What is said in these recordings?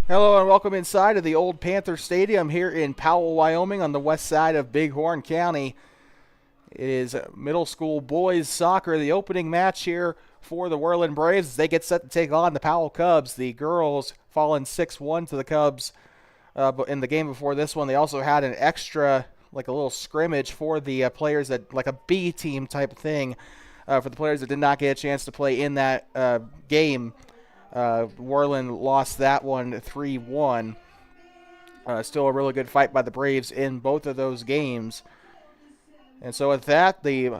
Hello and welcome inside of the old Panther Stadium here in Powell, Wyoming on the west side of Bighorn County. It is middle school boys soccer, the opening match here for the Worland Braves as they get set to take on the Powell Cubs. The girls falling 6-1 to the Cubs, but in the game before this one they also had an extra, like a little scrimmage for the players that, like a B team type thing, for the players that did not get a chance to play in that game. Worland lost that one 3-1. Still a really good fight by the Braves in both of those games. And so with that, the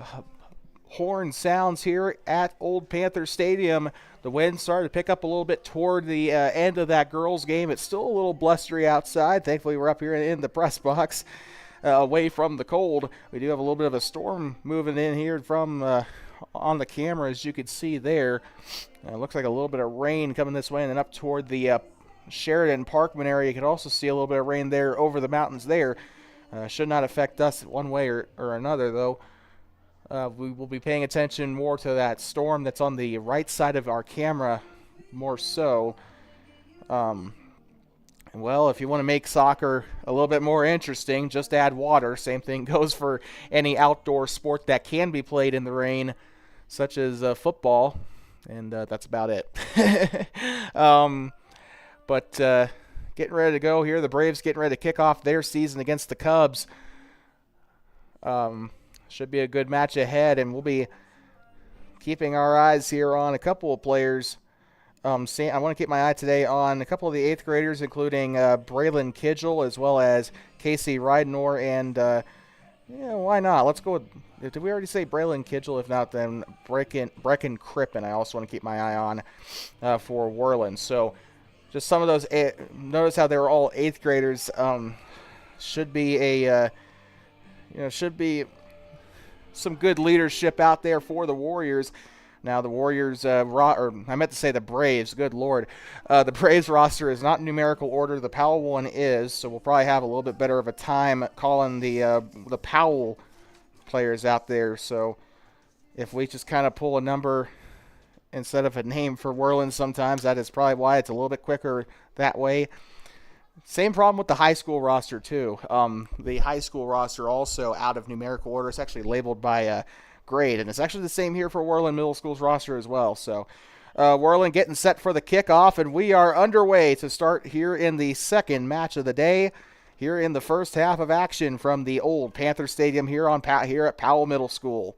horn sounds here at Old Panther Stadium. The wind started to pick up a little bit toward the end of that girls' game. It's still a little blustery outside. Thankfully, we're up here in the press box, away from the cold. We do have a little bit of a storm moving in here from on the camera, as you can see there. Looks like a little bit of rain coming this way, and then up toward the Sheridan Parkman area. You can also see a little bit of rain there over the mountains there. Should not affect us one way or another, though. We will be paying attention more to that storm that's on the right side of our camera, more so. Well, if you want to make soccer a little bit more interesting, just add water. Same thing goes for any outdoor sport that can be played in the rain, such as football, and that's about it. But getting ready to go here. The Braves getting ready to kick off their season against the Cubs. Should be a good match ahead, and we'll be keeping our eyes here on a couple of players. I want to keep my eye today on a couple of the 8th graders, including Braylon Kidgel, as well as Casey Rydenor, and why not? Let's go with, did we already say Braylon Kidgel? If not, then Brecken Crippen I also want to keep my eye on for Worland. So just some of those, notice how they were all 8th graders. Should be should be some good leadership out there for the Warriors. Now the Warriors, or I meant to say the Braves, good Lord. The Braves roster is not in numerical order. The Powell one is, so we'll probably have a little bit better of a time calling the Powell players out there. So if we just kind of pull a number instead of a name for Worland sometimes, that is probably why it's a little bit quicker that way. Same problem with the high school roster, too. The high school roster also out of numerical order. It's actually labeled by grade, and it's actually the same here for Worland Middle School's roster as well. So Worland getting set for the kickoff, and we are underway to start here in the second match of the day, here in the first half of action from the old Panther Stadium here at Powell Middle School.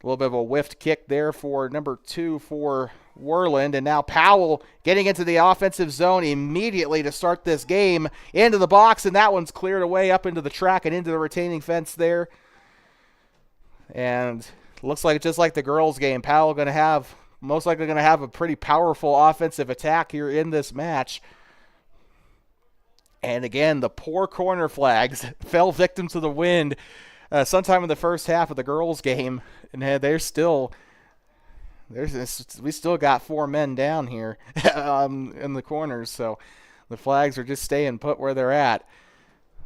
A little bit of a whiffed kick there for number 2 for Worland, and now Powell getting into the offensive zone immediately to start this game, into the box, and that one's cleared away up into the track and into the retaining fence there. And looks like just like the girls' game, Powell most likely going to have a pretty powerful offensive attack here in this match. And again, the poor corner flags fell victim to the wind sometime in the first half of the girls' game, and we still got 4 men down here in the corners, so the flags are just staying put where they're at.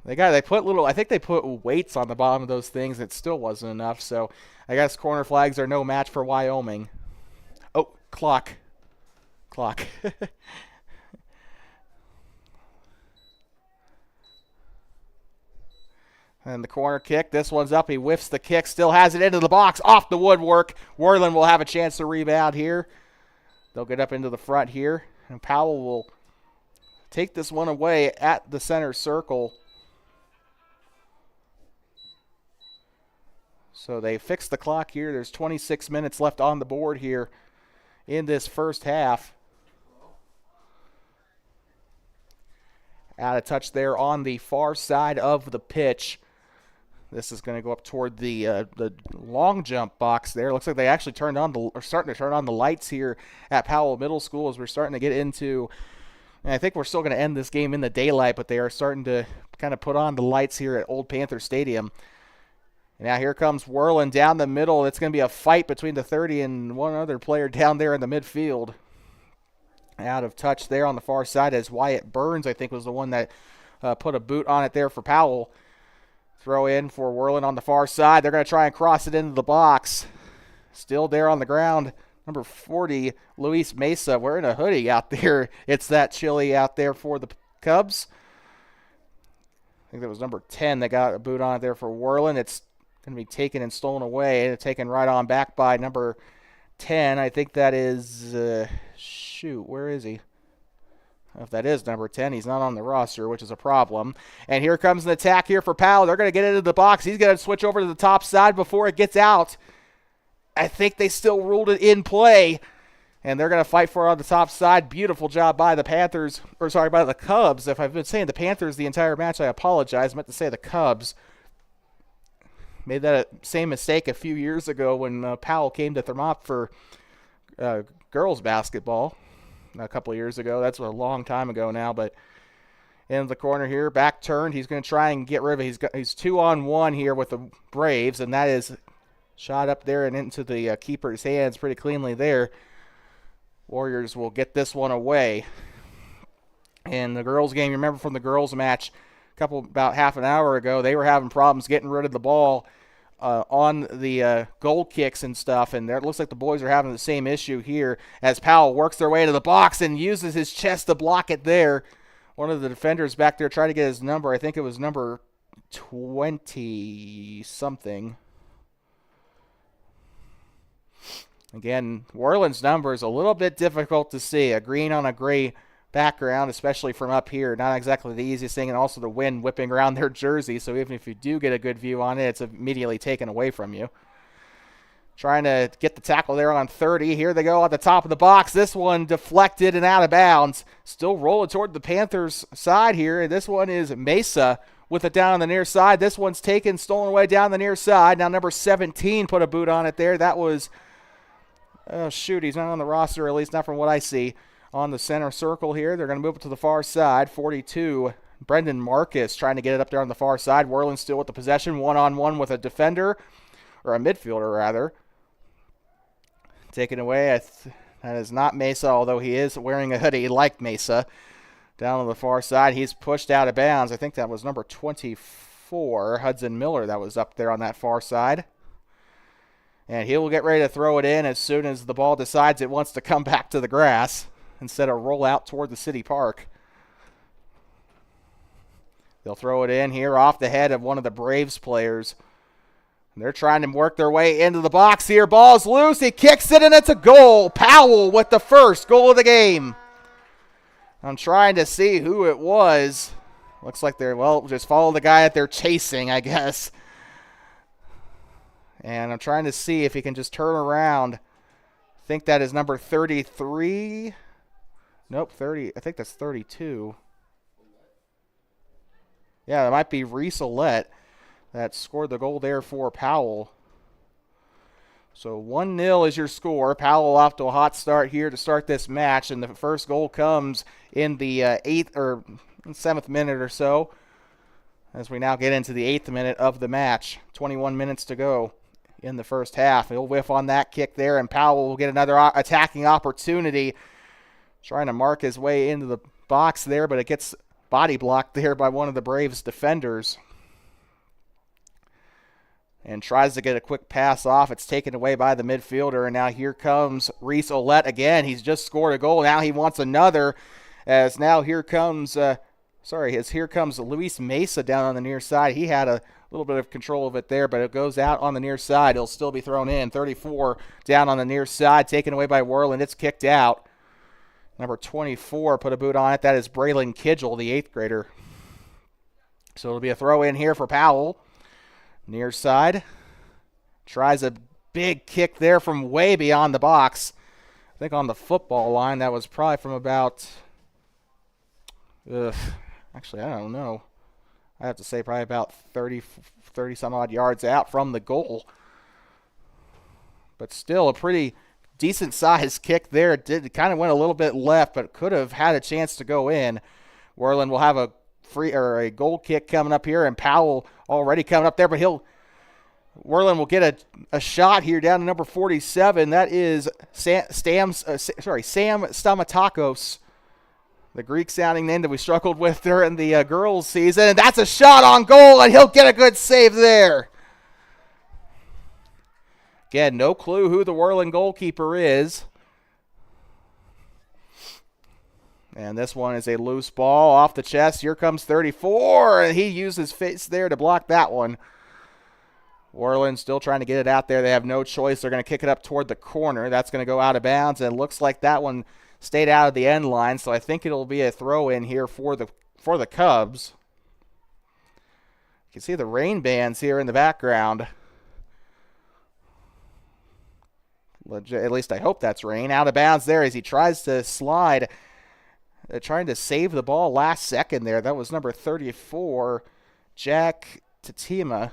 I think they put weights on the bottom of those things. It still wasn't enough, so I guess corner flags are no match for Wyoming. Oh, clock. And the corner kick, this one's up. He whiffs the kick, still has it into the box, off the woodwork. Worland will have a chance to rebound here. They'll get up into the front here, and Powell will take this one away at the center circle. So they fixed the clock here. There's 26 minutes left on the board here in this first half. Out of touch there on the far side of the pitch. This is going to go up toward the long jump box there. Looks like they actually starting to turn on the lights here at Powell Middle School as we're starting to get into. And I think we're still going to end this game in the daylight, but they are starting to kind of put on the lights here at Old Panther Stadium. And now here comes Worland down the middle. It's going to be a fight between the 30 and one other player down there in the midfield. Out of touch there on the far side as Wyatt Burns, I think, was the one that put a boot on it there for Powell. Throw in for Worland on the far side. They're going to try and cross it into the box. Still there on the ground. Number 40, Luis Mesa, wearing a hoodie out there. It's that chilly out there for the Cubs. I think that was number 10 that got a boot on it there for Worland. It's going to be taken and stolen away and taken right on back by number 10. I think that is, where is he? If that is number 10, he's not on the roster, which is a problem. And here comes an attack here for Powell. They're going to get into the box. He's going to switch over to the top side before it gets out. I think they still ruled it in play, and they're going to fight for it on the top side. Beautiful job by the Panthers, by the Cubs. If I've been saying the Panthers the entire match, I apologize. I meant to say the Cubs. Made that same mistake a few years ago when Powell came to Thermop for girls basketball a couple of years ago. That's a long time ago now, but in the corner here, back turned. He's going to try and get rid of it. He's 2-on-1 here with the Braves, and that is shot up there and into the keeper's hands pretty cleanly there. Warriors will get this one away. And the girls game, you remember from the girls match about half an hour ago, they were having problems getting rid of the ball on the goal kicks and stuff, and it looks like the boys are having the same issue here as Powell works their way to the box and uses his chest to block it there. One of the defenders back there trying to get his number. I think it was number 20-something. Again, Worland's number is a little bit difficult to see. A green on a gray background, especially from up here. Not exactly the easiest thing, and also the wind whipping around their jersey, so even if you do get a good view on it, it's immediately taken away from you. Trying to get the tackle there on 30. Here they go at the top of the box. This one deflected and out of bounds. Still rolling toward the Panthers' side here. This one is Mesa with it down on the near side. This one's taken, stolen away down the near side. Now number 17 put a boot on it there. That was, he's not on the roster, at least not from what I see. On the center circle here, they're going to move it to the far side. 42, Brendan Marcus trying to get it up there on the far side. Worland still with the possession, one-on-one with a defender, or a midfielder rather. Taken away, that is not Mesa, although he is wearing a hoodie like Mesa. Down on the far side, he's pushed out of bounds. I think that was number 24, Hudson Miller, that was up there on that far side. And he will get ready to throw it in as soon as the ball decides it wants to come back to the grass instead of roll out toward the city park. They'll throw it in here off the head of one of the Braves players. And they're trying to work their way into the box here. Ball's loose. He kicks it, and it's a goal. Powell with the first goal of the game. I'm trying to see who it was. Looks like just follow the guy that they're chasing, I guess. And I'm trying to see if he can just turn around. I think that is number 33. Nope, 30. I think that's 32. Yeah, that might be Reese Ollett that scored the goal there for Powell. So 1-0 is your score. Powell off to a hot start here to start this match, and the first goal comes in the 8th or 7th minute or so, as we now get into the 8th minute of the match. 21 minutes to go in the first half. He'll whiff on that kick there, and Powell will get another attacking opportunity. Trying to mark his way into the box there, but it gets body blocked there by one of the Braves defenders. And tries to get a quick pass off. It's taken away by the midfielder, and now here comes Reese Ollett again. He's just scored a goal. Now he wants another, as now here comes Luis Mesa down on the near side. He had a little bit of control of it there, but it goes out on the near side. It'll still be thrown in. 34 down on the near side, taken away by Worland. It's kicked out. Number 24 put a boot on it. That is Braylon Kidgel, the 8th grader. So it'll be a throw in here for Powell. Near side. Tries a big kick there from way beyond the box. I think on the football line, that was probably from about, actually, I don't know. I have to say probably about 30 some odd yards out from the goal. But still a pretty decent sized kick there. It kind of went a little bit left, but could have had a chance to go in. Worland will have a goal kick coming up here, and Powell already coming up there, but Worland will get a shot here down to number 47. That is Sam Stamatakos, the Greek-sounding name that we struggled with during the girls' season. And that's a shot on goal, and he'll get a good save there. Again, no clue who the Worland goalkeeper is. And this one is a loose ball off the chest. Here comes 34, and he uses face there to block that one. Worland still trying to get it out there. They have no choice. They're going to kick it up toward the corner. That's going to go out of bounds, and it looks like that one stayed out of the end line, so I think it'll be a throw-in here for the Cubs. You can see the rain bands here in the background. At least I hope that's rain. Out of bounds there as he tries to slide. Trying to save the ball last second there. That was number 34, Jack Tatima.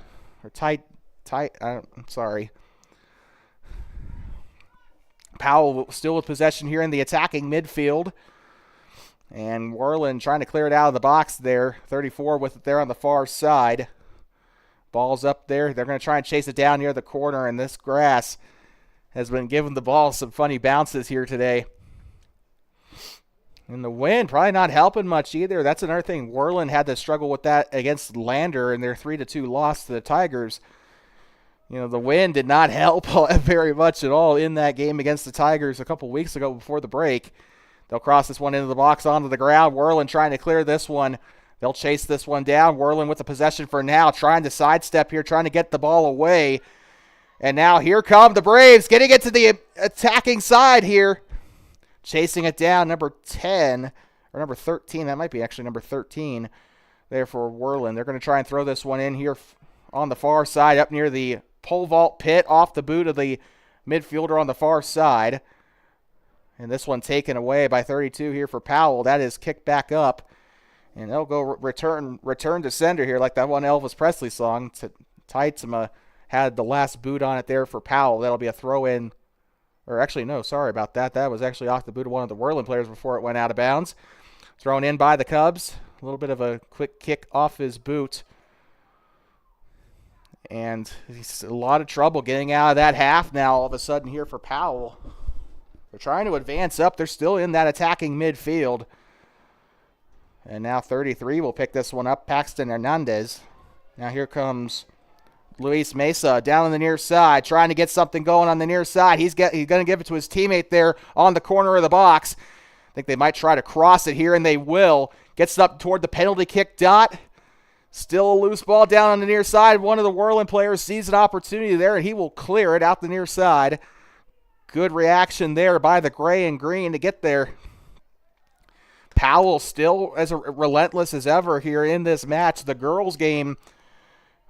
I'm sorry. Powell still with possession here in the attacking midfield. And Worland trying to clear it out of the box there. 34 with it there on the far side. Ball's up there. They're going to try and chase it down near the corner, and this grass has been giving the ball some funny bounces here today. And the wind probably not helping much either. That's another thing. Worland had to struggle with that against Lander in their 3-2 loss to the Tigers. The wind did not help very much at all in that game against the Tigers a couple weeks ago before the break. They'll cross this one into the box onto the ground. Worland trying to clear this one. They'll chase this one down. Worland with the possession for now, trying to sidestep here, trying to get the ball away. And now here come the Braves, getting it to the attacking side here. Chasing it down, number 10, or number 13. That might be actually number 13 there for Worland. They're going to try and throw this one in here on the far side, up near the pole vault pit, off the boot of the midfielder on the far side. And this one taken away by 32 here for Powell. That is kicked back up. And they'll go return to sender here, like that one Elvis Presley song. Taitsema had the last boot on it there for Powell. That'll be a throw-in. Or actually, no, sorry about that. That was actually off the boot of one of the Worland players before it went out of bounds. Thrown in by the Cubs. A little bit of a quick kick off his boot. And he's a lot of trouble getting out of that half now all of a sudden here for Powell. They're trying to advance up. They're still in that attacking midfield. And now 33 will pick this one up. Paxton Hernandez. Now here comes Luis Mesa down on the near side, trying to get something going on the near side. He's going to give it to his teammate there on the corner of the box. I think they might try to cross it here, and they will. Gets it up toward the penalty kick dot. Still a loose ball down on the near side. One of the Worland players sees an opportunity there, and he will clear it out the near side. Good reaction there by the gray and green to get there. Powell still as relentless as ever here in this match. The girls' game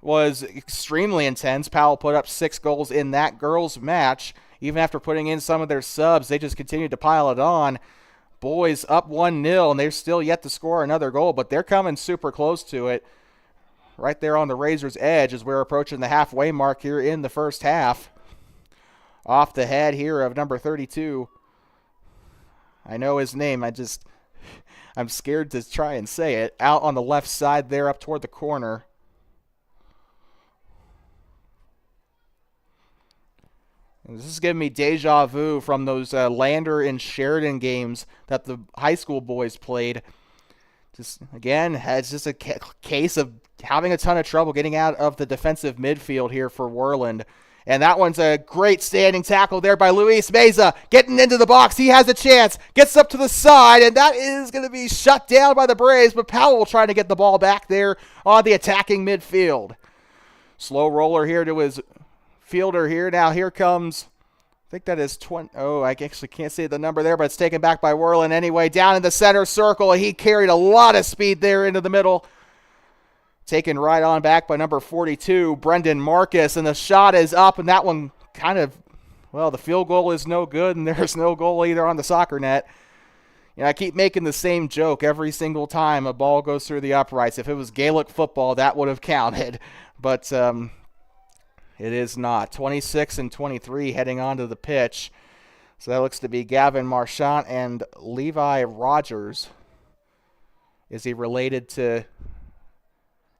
was extremely intense. Powell put up 6 goals in that girls' match. Even after putting in some of their subs, they just continued to pile it on. Boys up 1-0, and they're still yet to score another goal, but they're coming super close to it. Right there on the razor's edge as we're approaching the halfway mark here in the first half. Off the head here of number 32. I know his name. I'm scared to try and say it. Out on the left side there up toward the corner. This is giving me deja vu from those Lander and Sheridan games that the high school boys played. Just, again, it's just a case of having a ton of trouble getting out of the defensive midfield here for Worland. And that one's a great standing tackle there by Luis Meza. Getting into the box. He has a chance. Gets up to the side, and that is going to be shut down by the Braves, but Powell trying to get the ball back there on the attacking midfield. Slow roller here to his fielder here. Now here comes, I think that is 20. Oh, I actually can't see the number there, but it's taken back by Worland anyway. Down in the center circle. He carried a lot of speed there into the middle. Taken right on back by number 42, Brendan Marcus. And the shot is up, and that one kind of, well, the field goal is no good, and there's no goal either on the soccer net. I keep making the same joke every single time a ball goes through the uprights. If it was Gaelic football, that would have counted. But it is not. 26 and 23 heading onto the pitch. So that looks to be Gavin Marchant and Levi Rogers. Is he related to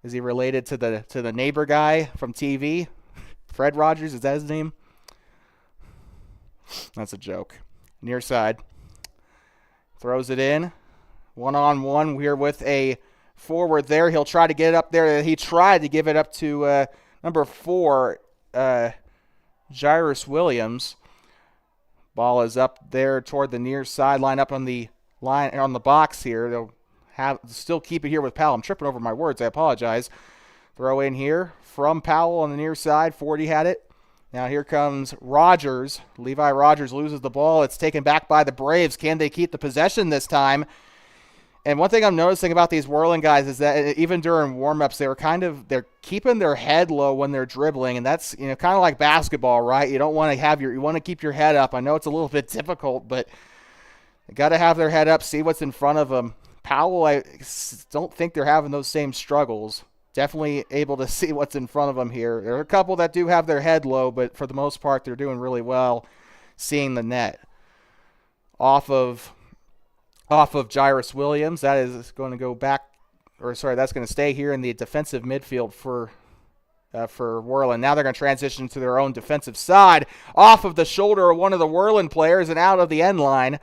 the neighbor guy from TV? Fred Rogers, is that his name? That's a joke. Near side. Throws it in. 1-on-1 here with a forward there. He'll try to get it up there. He tried to give it up to number 4. Jairus Williams. Ball is up there toward the near sideline, up on the line on the box here. They'll still keep it here with Powell. I'm tripping over my words. I apologize. Throw in here from Powell on the near side. 40 had it. Now here comes Rogers. Levi Rogers loses the ball. It's taken back by the Braves. Can they keep the possession this time? And one thing I'm noticing about these Worland guys is that even during warm-ups, they're keeping their head low when they're dribbling, and that's kind of like basketball, right? You don't want to you want to keep your head up. I know it's a little bit difficult, but you got to have their head up, see what's in front of them. Powell, I don't think they're having those same struggles. Definitely able to see what's in front of them here. There are a couple that do have their head low, but for the most part, they're doing really well seeing the net. Off of Jairus Williams. That is going to go back, that's going to stay here in the defensive midfield for Worland. Now they're going to transition to their own defensive side. Off of the shoulder of one of the Worland players and out of the end line.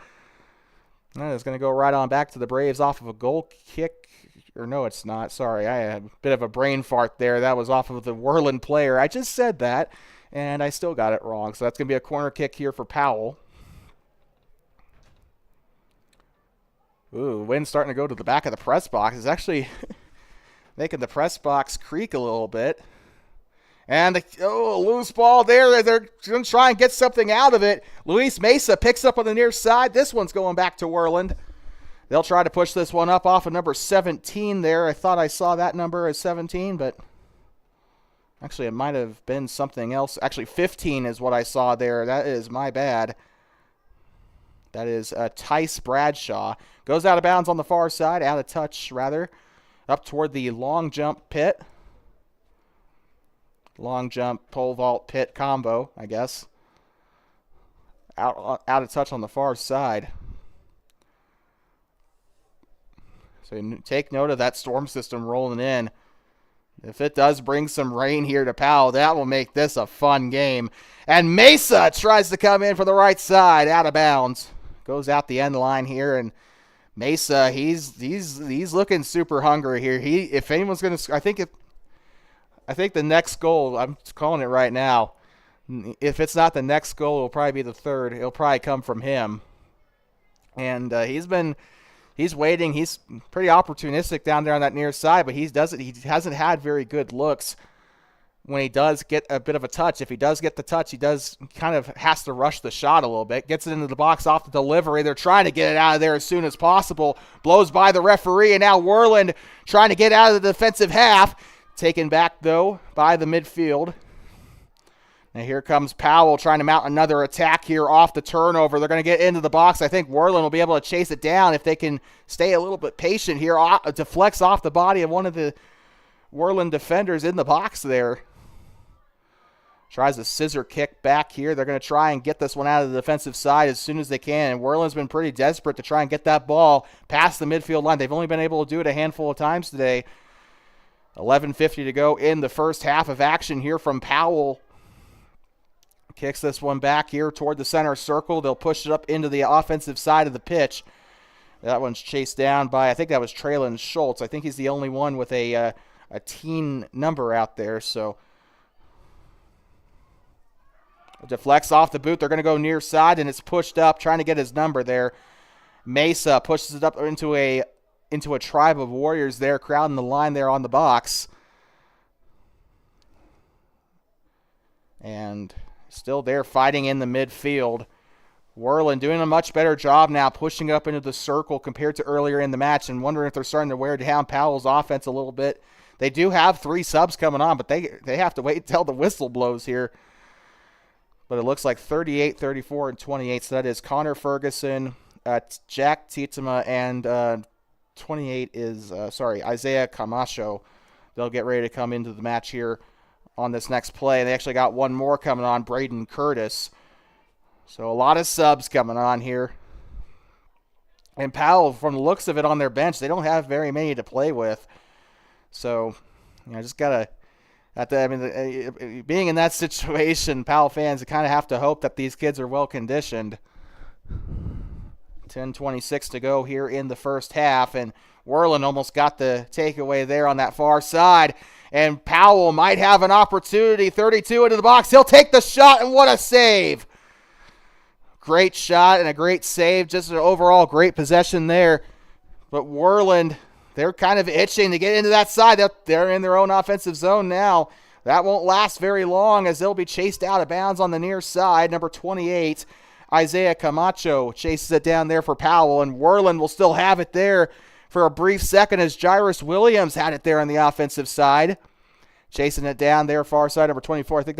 That is going to go right on back to the Braves off of a goal kick. Or no, it's not. Sorry, I had a bit of a brain fart there. That was off of the Worland player. I just said that, and I still got it wrong. So that's going to be a corner kick here for Powell. Ooh, wind's starting to go to the back of the press box. It's actually making the press box creak a little bit. And a loose ball there. They're going to try and get something out of it. Luis Mesa picks up on the near side. This one's going back to Worland. They'll try to push this one up off of number 17 there. I thought I saw that number as 17, but actually it might have been something else. Actually, 15 is what I saw there. That is my bad. That is Tice Bradshaw. Goes out of bounds on the far side, out of touch rather, up toward the long jump pit. Long jump, pole vault, pit combo, I guess. Out of touch on the far side. So take note of that storm system rolling in. If it does bring some rain here to Powell, that will make this a fun game. And Mesa tries to come in for the right side, out of bounds. Goes out the end line here, and Mesa, he's looking super hungry here. If anyone's gonna, I think the next goal, I'm calling it right now. If it's not the next goal, it'll probably be the third. It'll probably come from him. And he's waiting. He's pretty opportunistic down there on that near side, but he hasn't had very good looks when he does get a bit of a touch. If he does get the touch, he kind of has to rush the shot a little bit. Gets it into the box off the delivery. They're trying to get it out of there as soon as possible. Blows by the referee, and now Worland trying to get out of the defensive half. Taken back, though, by the midfield. And here comes Powell trying to mount another attack here off the turnover. They're going to get into the box. I think Worland will be able to chase it down if they can stay a little bit patient here. Deflects off the body of one of the Worland defenders in the box there. Tries a scissor kick back here. They're going to try and get this one out of the defensive side as soon as they can. And Worland's been pretty desperate to try and get that ball past the midfield line. They've only been able to do it a handful of times today. 11:50 to go in the first half of action here from Powell. Kicks this one back here toward the center circle. They'll push it up into the offensive side of the pitch. That one's chased down by, I think that was Traylon Schultz. I think he's the only one with a teen number out there. So deflects off the boot. They're going to go near side, and it's pushed up, trying to get his number there. Mesa pushes it up into a tribe of warriors there, crowding the line there on the box. And still there fighting in the midfield. Worland doing a much better job now pushing up into the circle compared to earlier in the match, and wondering if they're starting to wear down Powell's offense a little bit. They do have 3 subs coming on, but they have to wait until the whistle blows here. But it looks like 38, 34, and 28. So that is Connor Ferguson, Jack Tietema, and 28 is, Isaiah Camacho. They'll get ready to come into the match here on this next play. And they actually got one more coming on, Braden Curtis. So a lot of subs coming on here. And Powell, from the looks of it on their bench, they don't have very many to play with. So, just got to, being in that situation, Powell fans kind of have to hope that these kids are well conditioned. 10:26 to go here in the first half, and Worland almost got the takeaway there on that far side. And Powell might have an opportunity. 32 into the box. He'll take the shot, and what a save. Great shot and a great save. Just an overall great possession there. But Worland, they're kind of itching to get into that side. They're in their own offensive zone now. That won't last very long as they'll be chased out of bounds on the near side. Number 28, Isaiah Camacho chases it down there for Powell, and Worland will still have it there for a brief second as Jairus Williams had it there on the offensive side. Chasing it down there, far side, number 24. I think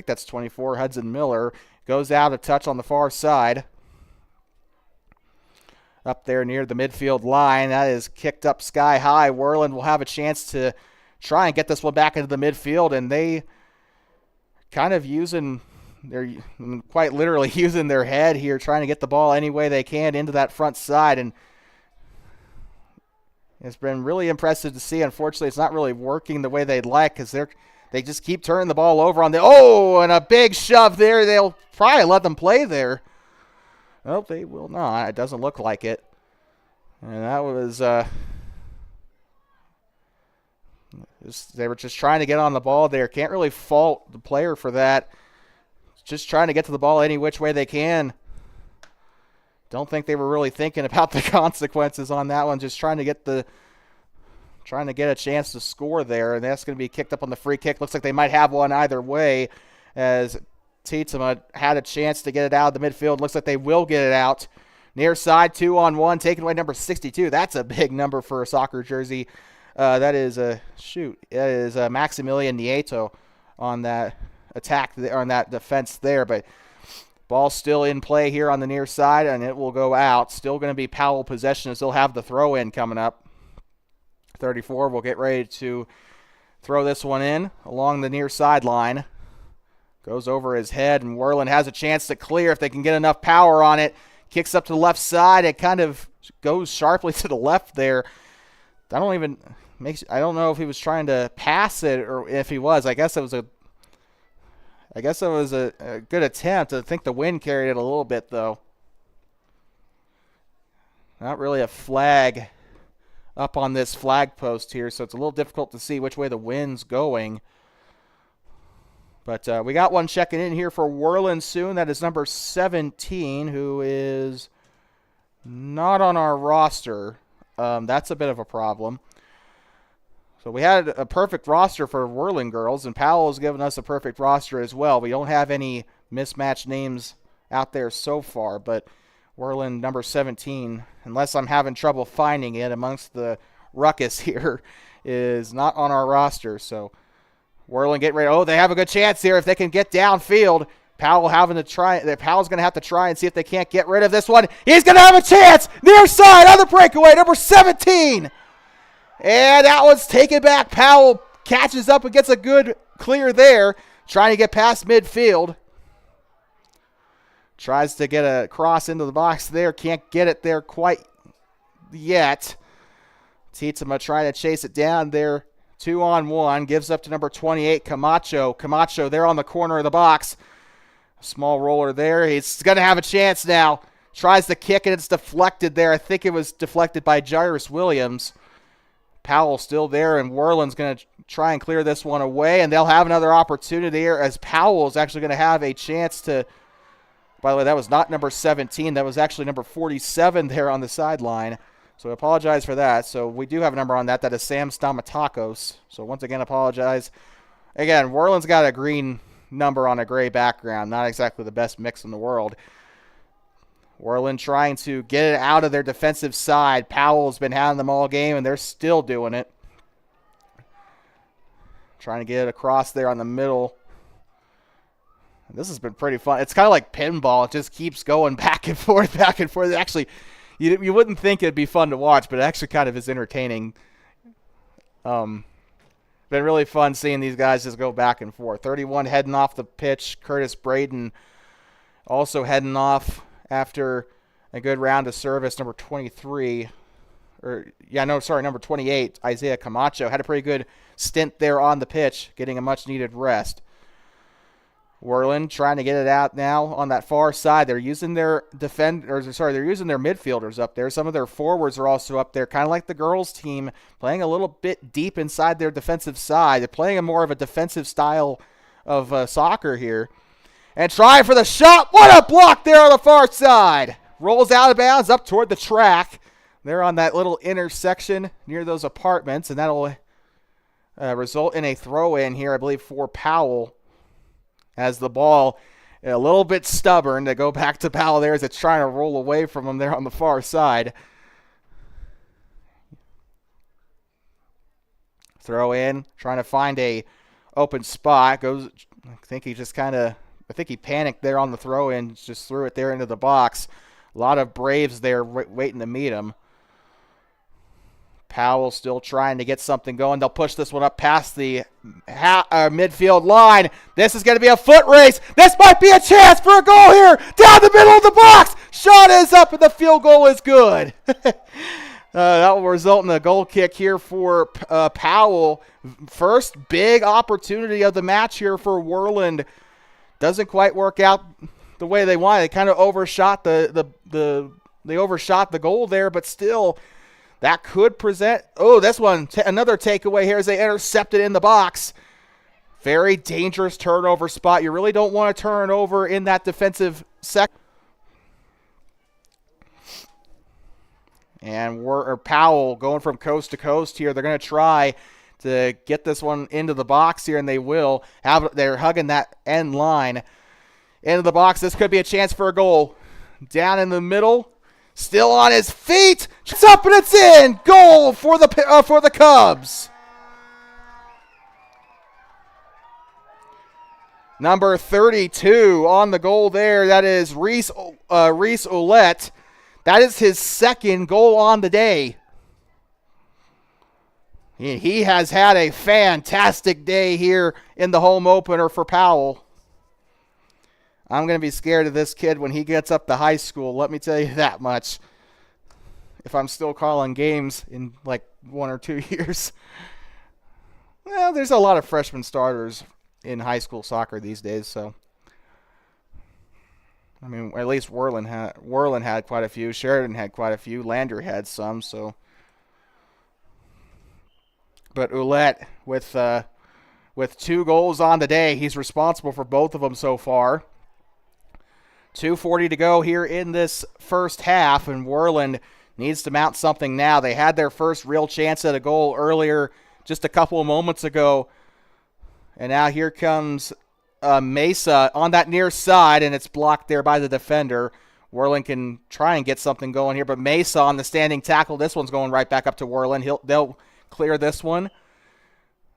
that's 24, Hudson Miller. Goes out of touch on the far side. Up there near the midfield line. That is kicked up sky high. Worland will have a chance to try and get this one back into the midfield, and they kind of they're quite literally using their head here, trying to get the ball any way they can into that front side, and it's been really impressive to see. Unfortunately, it's not really working the way they'd like because they just keep turning the ball over on and a big shove there. They'll probably let them play there. Well, they will not. It doesn't look like it. And that was they were just trying to get on the ball there. Can't really fault the player for that. Just trying to get to the ball any which way they can. Don't think they were really thinking about the consequences on that one. Just trying to get a chance to score there, and that's going to be kicked up on the free kick. Looks like they might have one either way, as Tietzema had a chance to get it out of the midfield. Looks like they will get it out. Near side, 2-on-1, taking away number 62. That's a big number for a soccer jersey. That is Maximilian Nieto on that attack, or on that defense there, but ball still in play here on the near side, and it will go out. Still going to be Powell possession as they'll have the throw-in coming up. 34 will get ready to throw this one in along the near sideline. Goes over his head, and Worland has a chance to clear if they can get enough power on it. Kicks up to the left side. It kind of goes sharply to the left there. I don't know if he was trying to pass it or if he was. I guess it was a good attempt. I think the wind carried it a little bit, though. Not really a flag up on this flag post here, so it's a little difficult to see which way the wind's going. But we got one checking in here for Worland soon. That is number 17, who is not on our roster. That's a bit of a problem. So we had a perfect roster for Worland girls, and Powell has given us a perfect roster as well. We don't have any mismatched names out there so far, but Worland number 17, unless I'm having trouble finding it amongst the ruckus here, is not on our roster. So Worland get ready. Oh, they have a good chance here if they can get downfield. Powell's going to have to try and see if they can't get rid of this one. He's going to have a chance. Near side on the breakaway, number 17. And that one's taken back. Powell catches up and gets a good clear there. Trying to get past midfield. Tries to get a cross into the box there. Can't get it there quite yet. Tietzema trying to chase it down there. 2-on-1. Gives up to number 28, Camacho. Camacho there on the corner of the box. Small roller there. He's going to have a chance now. Tries to kick, and it's deflected there. I think it was deflected by Jairus Williams. Powell still there, and Worland's going to try and clear this one away, and they'll have another opportunity here as Powell is actually going to have a chance to. By the way, that was not number 17. That was actually number 47 there on the sideline. So I apologize for that. So we do have a number on that. That is Sam Stamatakos. So once again, apologize. Again, Worland's got a green number on a gray background. Not exactly the best mix in the world. Worland trying to get it out of their defensive side. Powell's been having them all game, and they're still doing it. Trying to get it across there on the middle. This has been pretty fun. It's kind of like pinball. It just keeps going back and forth, back and forth. Actually, you wouldn't think it'd be fun to watch, but it actually kind of is entertaining. Been really fun seeing these guys just go back and forth. 31 heading off the pitch. Curtis Braden also heading off after a good round of service. Number 23, number 28, Isaiah Camacho, had a pretty good stint there on the pitch, getting a much-needed rest. Worland trying to get it out now on that far side. They're using their they're using their midfielders up there. Some of their forwards are also up there, kind of like the girls' team, playing a little bit deep inside their defensive side. They're playing a more of a defensive style of soccer here. And trying for the shot. What a block there on the far side. Rolls out of bounds up toward the track. They're on that little intersection near those apartments, and that'll result in a throw-in here, I believe, for Powell. As the ball, a little bit stubborn to go back to Powell there as it's trying to roll away from him there on the far side. Throw in, trying to find a open spot. Goes, I think he panicked there on the throw in, just threw it there into the box. A lot of Braves there waiting to meet him. Powell still trying to get something going. They'll push this one up past the midfield line. This is going to be a foot race. This might be a chance for a goal here. Down the middle of the box. Shot is up and the field goal is good. That will result in a goal kick here for Powell. First big opportunity of the match here for Worland. Doesn't quite work out the way they wanted. They kind of overshot they overshot the goal there, but still that could present. Oh, this one, another takeaway here as they intercept it in the box. Very dangerous turnover spot. You really don't want to turn over in that defensive sector. And Powell going from coast to coast here. They're going to try to get this one into the box here, and they will. They're hugging that end line into the box. This could be a chance for a goal. Down in the middle. Still on his feet. It's up and it's in. Goal for the Cubs. Number 32 on the goal there. That is Reese Ouellette. That is his second goal on the day. He has had a fantastic day here in the home opener for Powell. I'm going to be scared of this kid when he gets up to high school. Let me tell you that much. If I'm still calling games in like 1 or 2 years. Well, there's a lot of freshman starters in high school soccer these days, so. I mean, at least Worland had quite a few. Sheridan had quite a few. Lander had some, so. But Ouellette, with 2 goals on the day, he's responsible for both of them so far. 2:40 to go here in this first half, and Worland needs to mount something now. They had their first real chance at a goal earlier, just a couple of moments ago. And now here comes Mesa on that near side, and it's blocked there by the defender. Worland can try and get something going here, but Mesa on the standing tackle. This one's going right back up to Worland. They'll clear this one.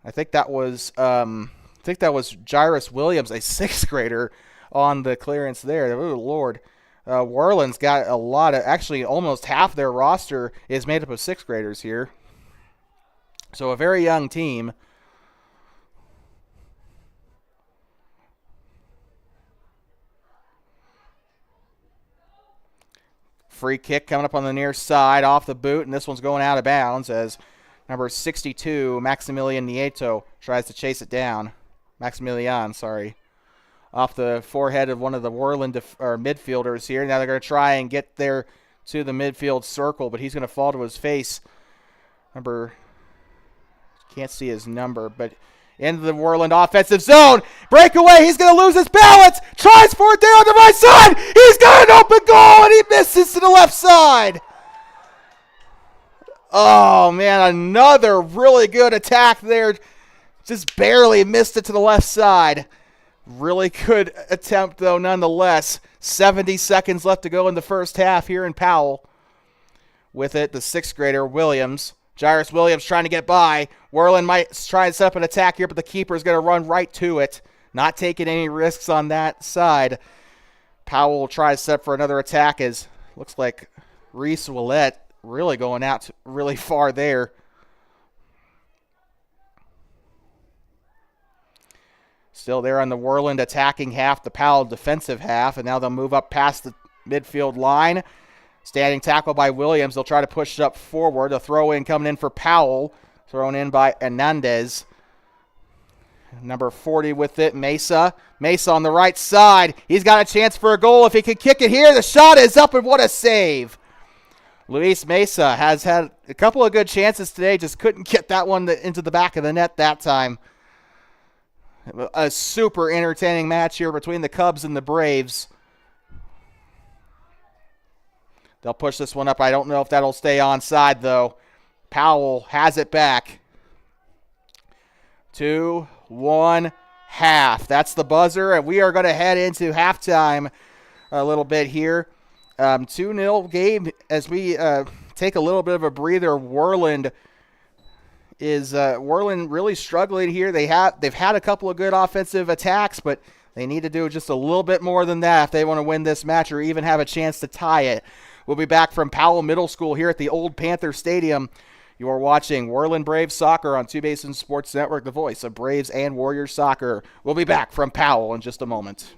I think that was Jairus Williams, a 6th grader, on the clearance there. Oh, Lord. Worland's got a lot of, actually almost half their roster is made up of 6th graders here. So a very young team. Free kick coming up on the near side off the boot, and this one's going out of bounds as number 62, Maximilian Nieto, tries to chase it down. Maximilian, sorry. Off the forehead of one of the Worland midfielders here. Now they're going to try and get there to the midfield circle, but he's going to fall to his face. Can't see his number, but into the Worland offensive zone. Breakaway, he's going to lose his balance. Tries for it there on the right side. He's got an open goal, and he misses to the left side. Oh, man, another really good attack there. Just barely missed it to the left side. Really good attempt, though, nonetheless. 70 seconds left to go in the first half here in Powell. With it, the 6th grader, Williams. Jairus Williams trying to get by. Worland might try and set up an attack here, but the keeper is going to run right to it. Not taking any risks on that side. Powell will try to set up for another attack as looks like Reese Ouellette really going out really far there. Still there on the Worland attacking half, the Powell defensive half, and now they'll move up past the midfield line. Standing tackle by Williams. They'll try to push it up forward. A throw in coming in for Powell. Thrown in by Hernandez. Number 40 with it, Mesa. Mesa on the right side. He's got a chance for a goal if he can kick it here. The shot is up, and what a save. Luis Mesa has had a couple of good chances today, just couldn't get that one into the back of the net that time. A super entertaining match here between the Cubs and the Braves. They'll push this one up. I don't know if that'll stay onside, though. Powell has it back. 2-1 half. That's the buzzer, and we are going to head into halftime a little bit here. 2-0 game as we take a little bit of a breather. Worland really struggling here. They've had a couple of good offensive attacks, but they need to do just a little bit more than that if they want to win this match or even have a chance to tie it. We'll be back from Powell Middle School here at the Old Panther Stadium. You are watching Worland Braves Soccer on Two Basin Sports Network, the voice of Braves and Warriors Soccer. We'll be back from Powell in just a moment.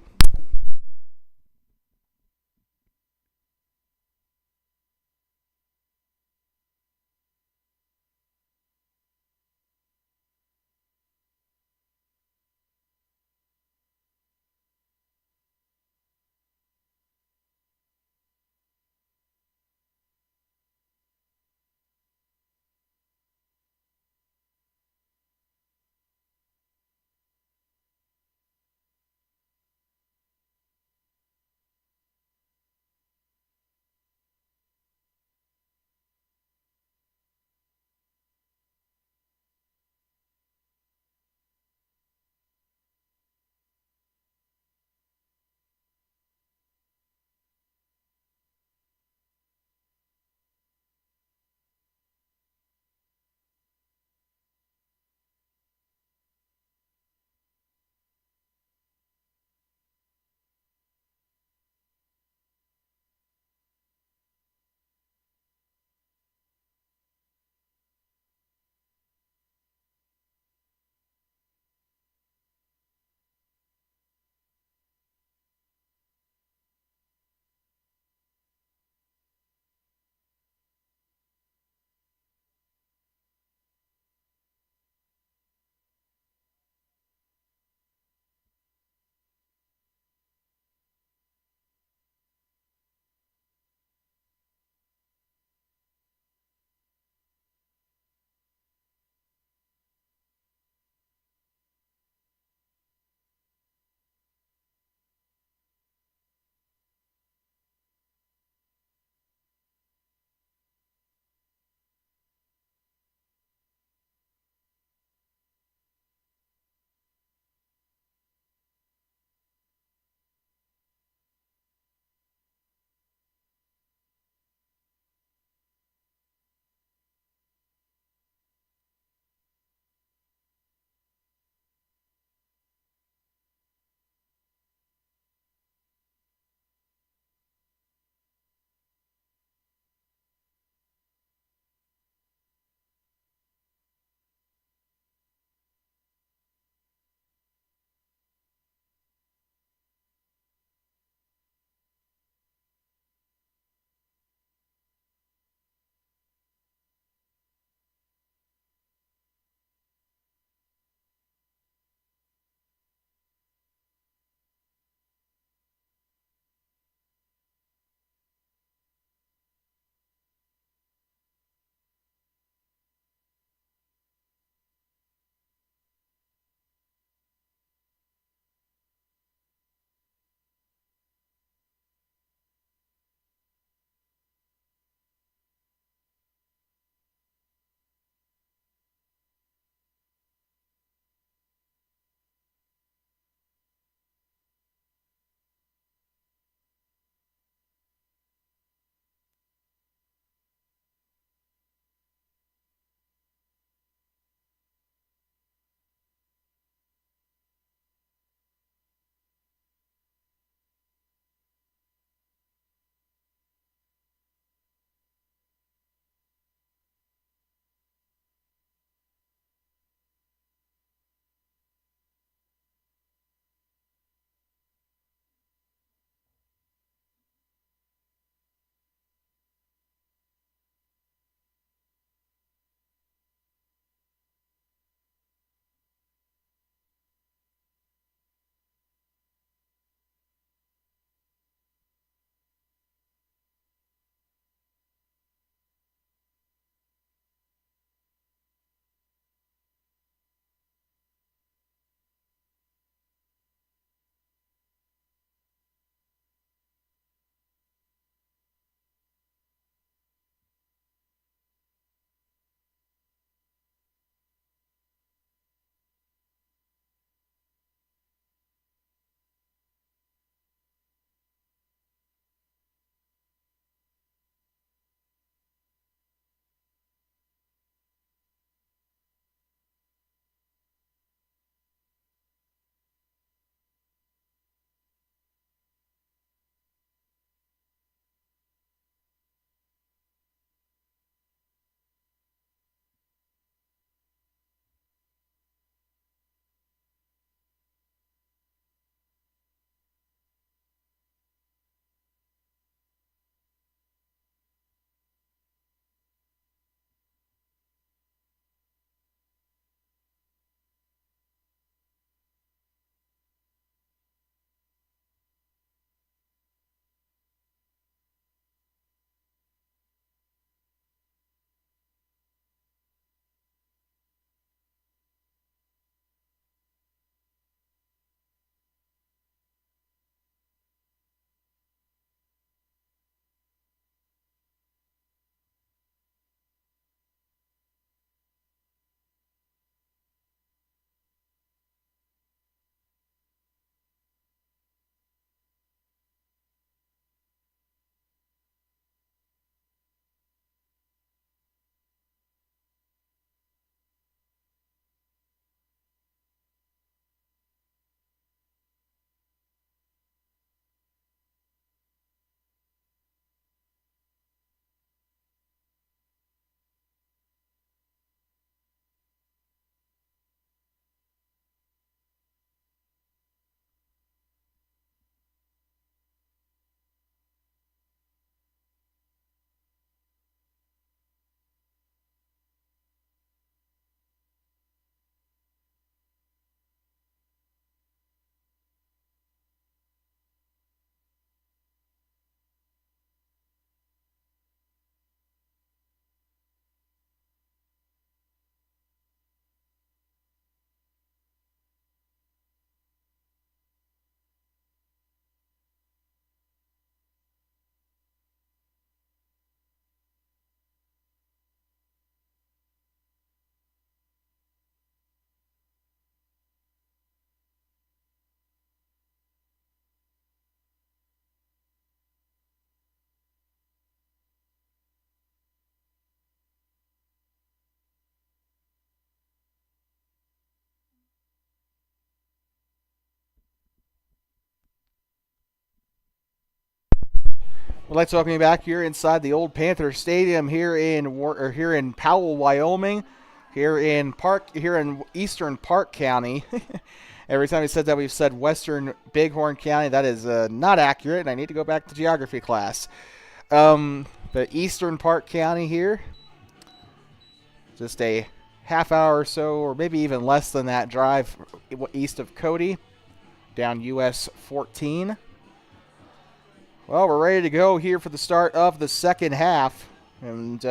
We'd like to welcome you back here inside the old Panther Stadium here in Powell, Wyoming, here in Eastern Park County. Every time we said that, we've said Western Bighorn County. That is not accurate, and I need to go back to geography class. But Eastern Park County here, just a half hour or so, or maybe even less than that drive east of Cody, down US 14. Well, we're ready to go here for the start of the second half. And,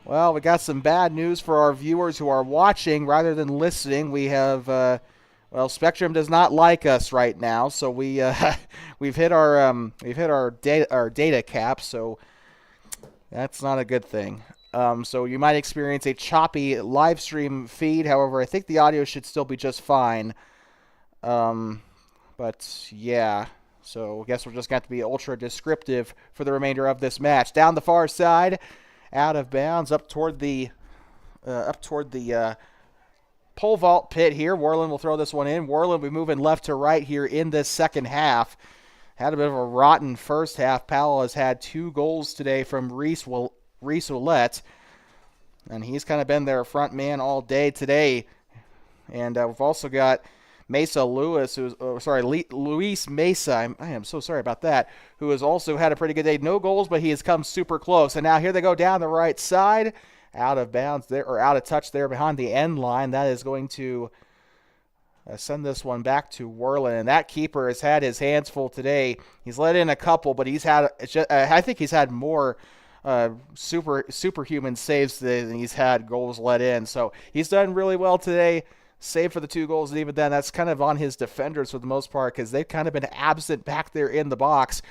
well, we got some bad news for our viewers who are watching rather than listening. We have, well, Spectrum does not like us right now, so we've hit our data cap, so that's not a good thing. So you might experience a choppy live stream feed. However, I think the audio should still be just fine. But yeah. So I guess we're just going to be ultra descriptive for the remainder of this match. Down the far side, out of bounds, up toward the pole vault pit here. Worland will throw this one in. Worland will be moving left to right here in this second half. Had a bit of a rotten first half. Powell has had 2 goals today from Reese Ouellette, and he's kind of been their front man all day today. And we've also got Luis Mesa, I am so sorry about that, who has also had a pretty good day. No goals, but he has come super close. And now here they go down the right side, out of bounds there, or out of touch there behind the end line. That is going to send this one back to Worland. And that keeper has had his hands full today. He's let in a couple, but I think he's had more superhuman saves than he's had goals let in. So he's done really well today. Save for the 2 goals, and even then, that's kind of on his defenders for the most part, because they've kind of been absent back there in the box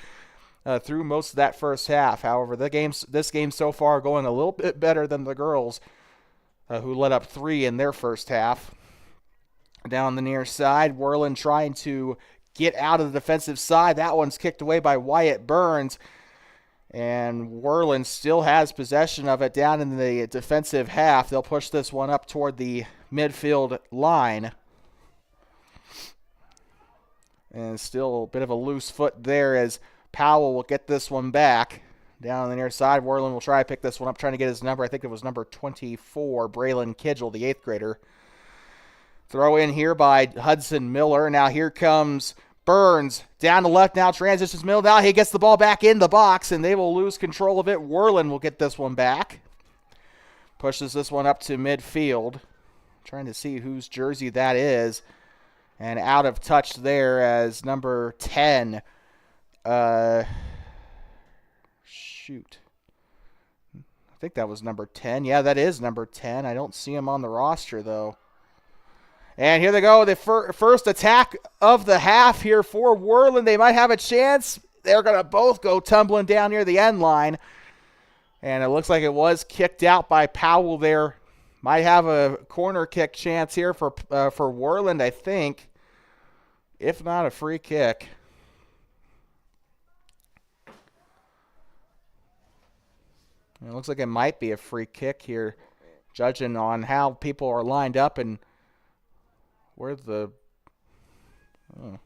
through most of that first half. However, this game so far going a little bit better than the girls, who let up 3 in their first half. Down the near side, Worland trying to get out of the defensive side. That one's kicked away by Wyatt Burns, and Worland still has possession of it down in the defensive half. They'll push this one up toward the midfield line. And still a bit of a loose foot there as Powell will get this one back. Down on the near side, Worland will try to pick this one up, trying to get his number. I think it was number 24, Braylon Kidgel, the 8th grader. Throw in here by Hudson Miller. Now here comes Burns. Down the left now, transitions middle. Now he gets the ball back in the box, and they will lose control of it. Worland will get this one back. Pushes this one up to midfield. Trying to see whose jersey that is. And out of touch there as number 10. Shoot. I think that was number 10. Yeah, that is number 10. I don't see him on the roster, though. And here they go. The first attack of the half here for Worland. They might have a chance. They're going to both go tumbling down near the end line. And it looks like it was kicked out by Powell there. Might have a corner kick chance here for Worland, I think. If not, a free kick. It looks like it might be a free kick here, judging on how people are lined up and where the... they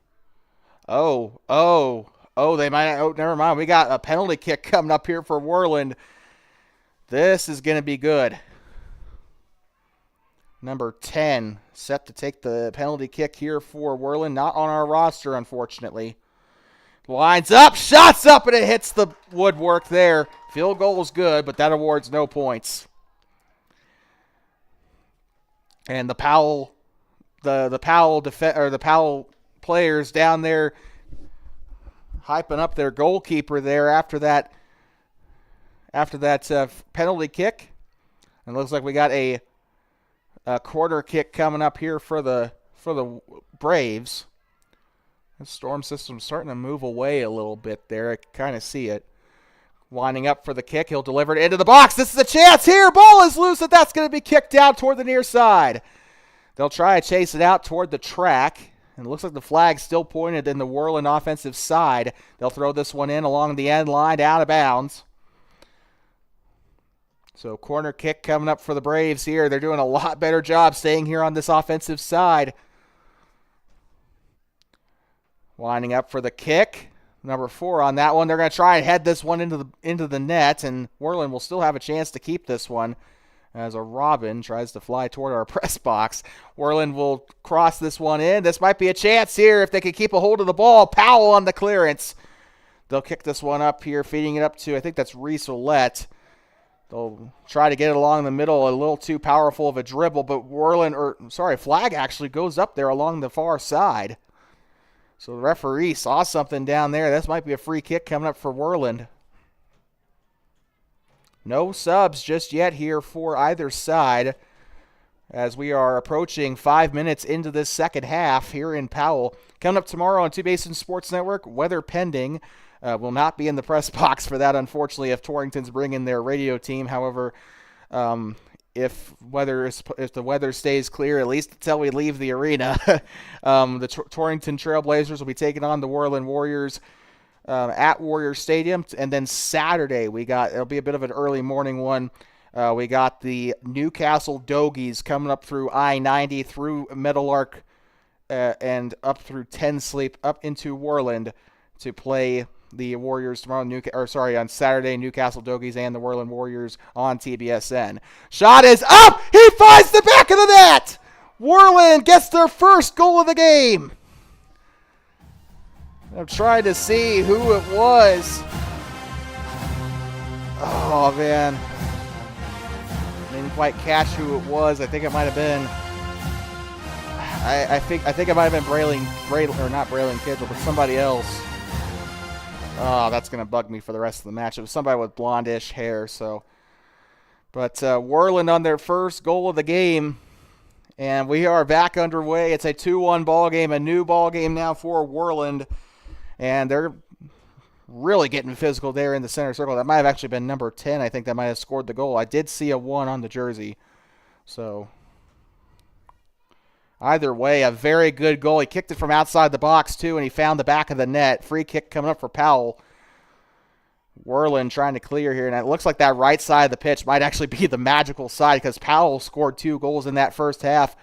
might... Oh, never mind. We got a penalty kick coming up here for Worland. This is going to be good. Number 10 set to take the penalty kick here for Worland. Not on our roster, unfortunately. Lines up, shots up, and it hits the woodwork there. Field goal is good, but that awards no points. And the Powell players down there hyping up their goalkeeper there after that penalty kick. And it looks like we got a corner kick coming up here for the Braves. The storm system's starting to move away a little bit there. I can kind of see it. Winding up for the kick. He'll deliver it into the box. This is a chance here. Ball is loose, and that's going to be kicked out toward the near side. They'll try to chase it out toward the track. And it looks like the flag's still pointed in the Worland offensive side. They'll throw this one in along the end line, out of bounds. So corner kick coming up for the Braves here. They're doing a lot better job staying here on this offensive side. Winding up for the kick. number 4 on that one. They're going to try and head this one into the net, and Worland will still have a chance to keep this one as a Robin tries to fly toward our press box. Worland will cross this one in. This might be a chance here if they can keep a hold of the ball. Powell on the clearance. They'll kick this one up here, feeding it up to, I think that's Reese Ouellette. They'll try to get it along the middle, a little too powerful of a dribble, but flag actually goes up there along the far side. So the referee saw something down there. This might be a free kick coming up for Worland. No subs just yet here for either side as we are approaching 5 minutes into this second half here in Powell. Coming up tomorrow on Two Basin Sports Network, weather pending. Will not be in the press box for that, unfortunately, if Torrington's bringing their radio team. However, if the weather stays clear, at least until we leave the arena, the Torrington Trailblazers will be taking on the Worland Warriors at Warrior Stadium. And then Saturday, it'll be a bit of an early morning one. We got the Newcastle Dogies coming up through I-90 through Meadowlark and up through 10 Sleep up into Worland to play the Warriors tomorrow. On Saturday, Newcastle Dogies and the Worland Warriors on TBSN. Shot is up! He finds the back of the net! Worland gets their first goal of the game. I'm trying to see who it was. Oh, man. Didn't quite catch who it was. I think it might have been... I think it might have been not Braylon Kidgel, but somebody else. Oh, that's going to bug me for the rest of the match. It was somebody with blondish hair, so. But Worland on their first goal of the game, and we are back underway. It's a 2-1 ball game, a new ball game now for Worland, and they're really getting physical there in the center circle. That might have actually been number 10. I think that might have scored the goal. I did see a 1 on the jersey, so. Either way, a very good goal. He kicked it from outside the box, too, and he found the back of the net. Free kick coming up for Powell. Worland trying to clear here, and it looks like that right side of the pitch might actually be the magical side because Powell scored 2 goals in that first half,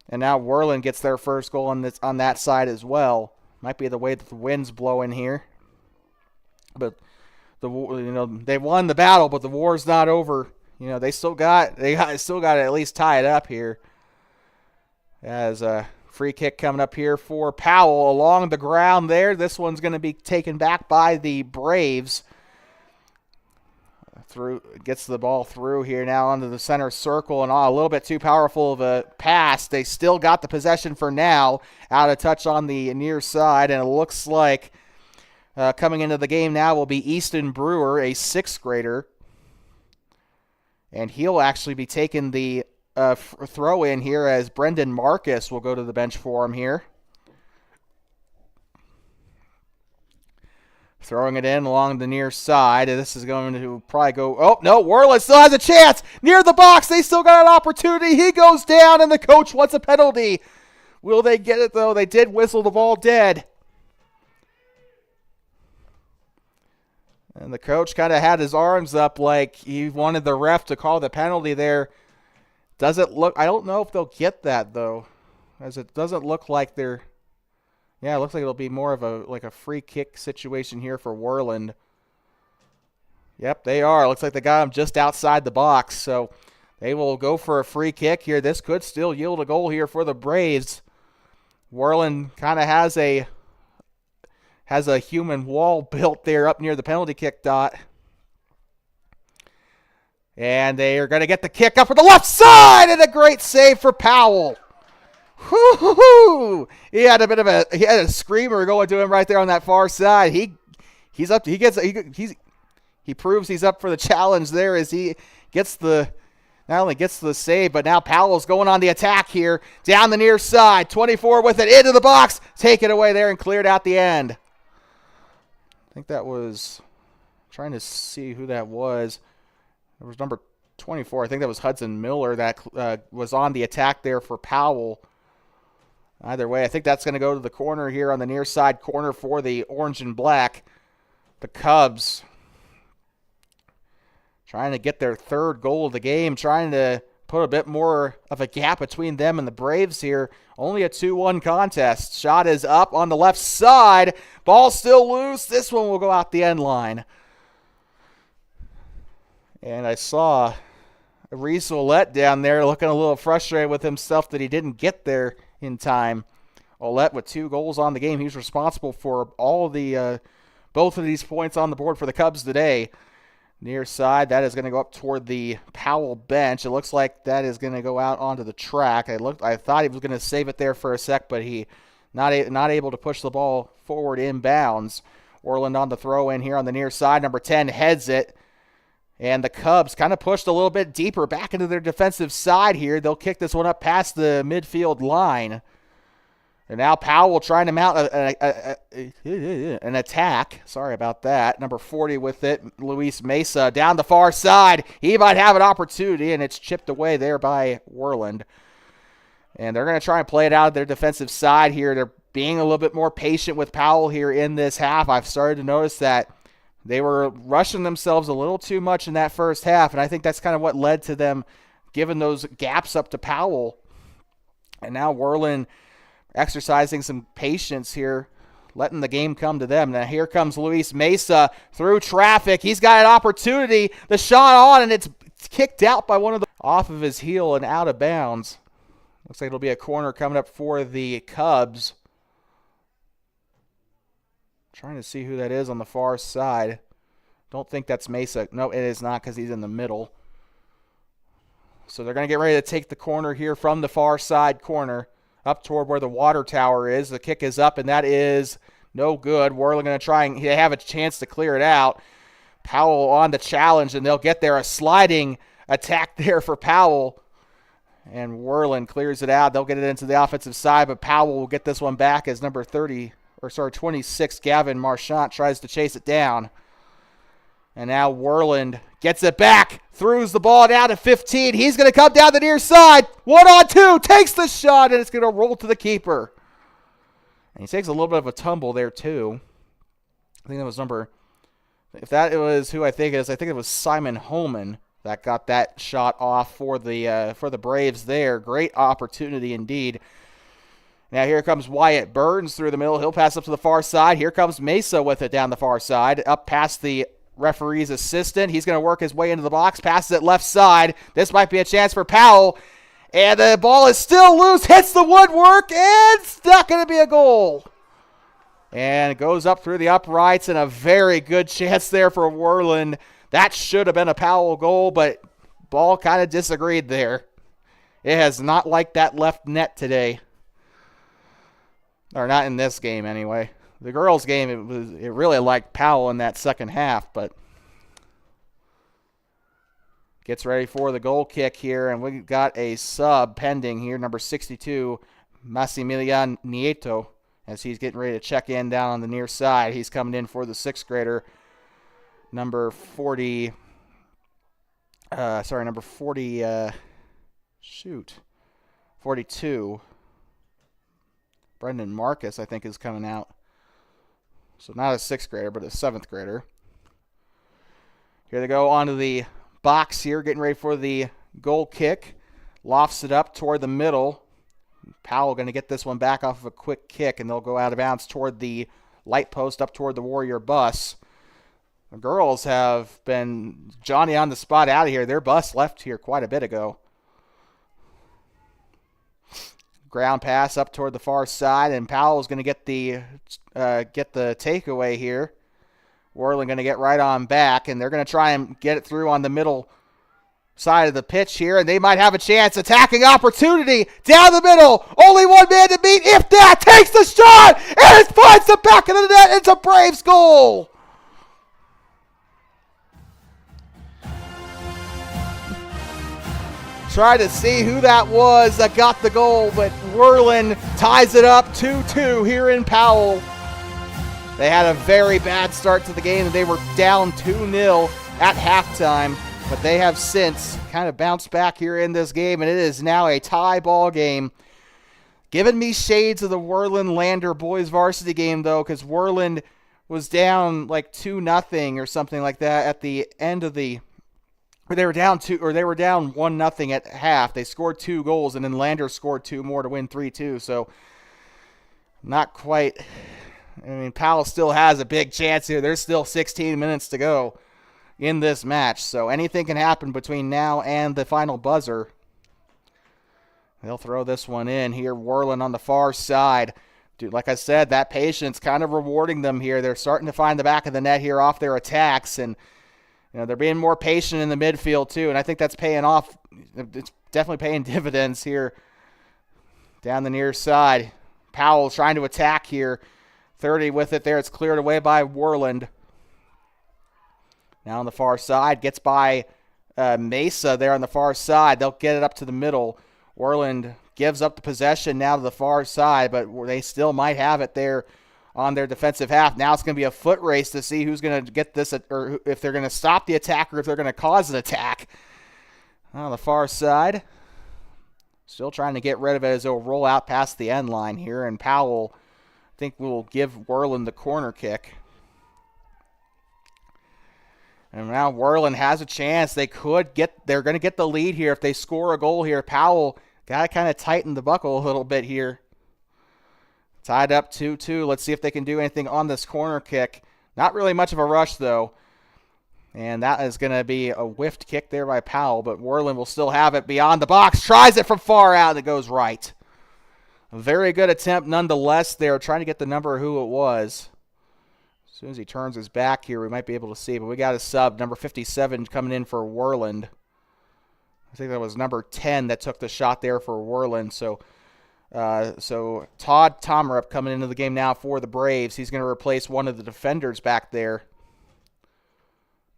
and now Worland gets their first goal on that side as well. Might be the way that the wind's blowing here. But, they won the battle, but the war's not over. They still got to at least tie it up here. As a free kick coming up here for Powell along the ground there. This one's going to be taken back by the Braves. Gets the ball through here now onto the center circle, and a little bit too powerful of a pass. They still got the possession for now. Out of touch on the near side, and it looks like coming into the game now will be Easton Brewer, a 6th grader. And he'll actually be taking the throw in here as Brendan Marcus will go to the bench for him here. Throwing it in along the near side. This is going to probably go... Oh, no, Worland still has a chance. Near the box, they still got an opportunity. He goes down, and the coach wants a penalty. Will they get it, though? They did whistle the ball dead. And the coach kind of had his arms up like he wanted the ref to call the penalty there. Doesn't look... I don't know if they'll get that, though, as it doesn't look like they're... Yeah, it looks like it'll be more of a free kick situation here for Worland. Yep, they are. Looks like they got him just outside the box, so they will go for a free kick here. This could still yield a goal here for the Braves. Worland kind of has a human wall built there up near the penalty kick dot. And they are going to get the kick up for the left side, and a great save for Powell. Whoo-hoo-hoo! He had a screamer going to him right there on that far side. He proves he's up for the challenge there as he not only gets the save, but now Powell's going on the attack here down the near side. 24 with it into the box, take it away there and cleared out the end. I think that was trying to see who that was. It was number 24. I think that was Hudson Miller that was on the attack there for Powell. Either way, I think that's going to go to the corner here on the near side corner for the orange and black. The Cubs trying to get their third goal of the game, trying to put a bit more of a gap between them and the Braves here. Only a 2-1 contest. Shot is up on the left side. Ball still loose. This one will go out the end line. And I saw Reese Ouellette down there looking a little frustrated with himself that he didn't get there in time. Ouellette with 2 goals on the game. He's responsible for all the both of these points on the board for the Cubs today. Near side, that is going to go up toward the Powell bench. It looks like that is going to go out onto the track. I thought he was going to save it there for a sec, but he not able to push the ball forward inbounds. Worland on the throw in here on the near side. Number 10 heads it. And the Cubs kind of pushed a little bit deeper back into their defensive side here. They'll kick this one up past the midfield line. And now Powell trying to mount an attack. Sorry about that. Number 40 with it. Luis Mesa down the far side. He might have an opportunity, and it's chipped away there by Worland. And they're going to try and play it out of their defensive side here. They're being a little bit more patient with Powell here in this half. I've started to notice that they were rushing themselves a little too much in that first half, and I think that's kind of what led to them giving those gaps up to Powell. And now Worland exercising some patience here, letting the game come to them. Now here comes Luis Mesa through traffic. He's got an opportunity. The shot on, and it's kicked out by one of the off of his heel and out of bounds. Looks like it'll be a corner coming up for the Cubs. Trying to see who that is on the far side. Don't think that's Mesa. No, it is not because he's in the middle. So they're going to get ready to take the corner here from the far side corner up toward where the water tower is. The kick is up, and that is no good. Worland going to try and have a chance to clear it out. Powell on the challenge, and they'll get there. A sliding attack there for Powell. And Worland clears it out. They'll get it into the offensive side, but Powell will get this one back as number 26, Gavin Marchant tries to chase it down. And now Worland gets it back, throws the ball down to 15. He's going to come down the near side. 1-on-2, takes the shot, and it's going to roll to the keeper. And he takes a little bit of a tumble there, too. I think that was if that was who I think it was Simon Holman that got that shot off for the Braves there. Great opportunity indeed. Now here comes Wyatt Burns through the middle. He'll pass up to the far side. Here comes Mesa with it down the far side, up past the referee's assistant. He's going to work his way into the box, passes it left side. This might be a chance for Powell. And the ball is still loose, hits the woodwork, and it's not going to be a goal. And it goes up through the uprights, and a very good chance there for Worland. That should have been a Powell goal, but ball kind of disagreed there. It has not liked that left net today. Or not in this game, anyway. The girls' game, it really liked Powell in that second half, but gets ready for the goal kick here, and we got a sub pending here, number 62, Massimilian Nieto, as he's getting ready to check in down on the near side. He's coming in for the 6th grader, number 42. Brendan Marcus, I think, is coming out. So not a 6th grader, but a 7th grader. Here they go onto the box here, getting ready for the goal kick. Lofts it up toward the middle. Powell going to get this one back off of a quick kick, and they'll go out of bounds toward the light post up toward the Warrior bus. The girls have been Johnny on the spot out of here. Their bus left here quite a bit ago. Ground pass up toward the far side, and Powell's going to get the takeaway here. Worland going to get right on back, and they're going to try and get it through on the middle side of the pitch here, and they might have a chance. Attacking opportunity down the middle. Only one man to beat. If that takes the shot, and it finds the back of the net. It's a Braves goal. Try to see who that was that got the goal, but Worland ties it up 2-2 here in Powell. They had a very bad start to the game, and they were down 2-0 at halftime, but they have since kind of bounced back here in this game, and it is now a tie ball game. Giving me shades of the Worland-Lander boys varsity game, though, because Worland was down like 2-0 or something like that at the end of the They were down 1-0 at half. They scored 2 goals, and then Lander scored 2 more to win 3-2. So not quite. I mean, Powell still has a big chance here. There's still 16 minutes to go in this match, so anything can happen between now and the final buzzer. They'll throw this one in here. Worland on the far side. Dude, like I said, that patience kind of rewarding them here. They're starting to find the back of the net here off their attacks, and they're being more patient in the midfield too, and I think that's paying off. It's definitely paying dividends here down the near side. Powell trying to attack here. 30 with it there. It's cleared away by Worland. Now on the far side, gets by Mesa there on the far side. They'll get it up to the middle. Worland gives up the possession now to the far side, but they still might have it there on their defensive half. Now it's going to be a foot race to see who's going to get this, or if they're going to stop the attack or if they're going to cause an attack. On the far side, still trying to get rid of it as they'll roll out past the end line here, and Powell, I think, will give Worland the corner kick. And now Worland has a chance. They're going to get the lead here if they score a goal here. Powell got to kind of tighten the buckle a little bit here. Tied up 2-2. Let's see if they can do anything on this corner kick. Not really much of a rush, though. And that is going to be a whiffed kick there by Powell, but Worland will still have it beyond the box. Tries it from far out, and it goes right. A very good attempt nonetheless there, trying to get the number of who it was. As soon as he turns his back here, we might be able to see, but we got a sub, number 57 coming in for Worland. I think that was number 10 that took the shot there for Worland. So Todd Tomarup coming into the game now for the Braves. He's going to replace one of the defenders back there.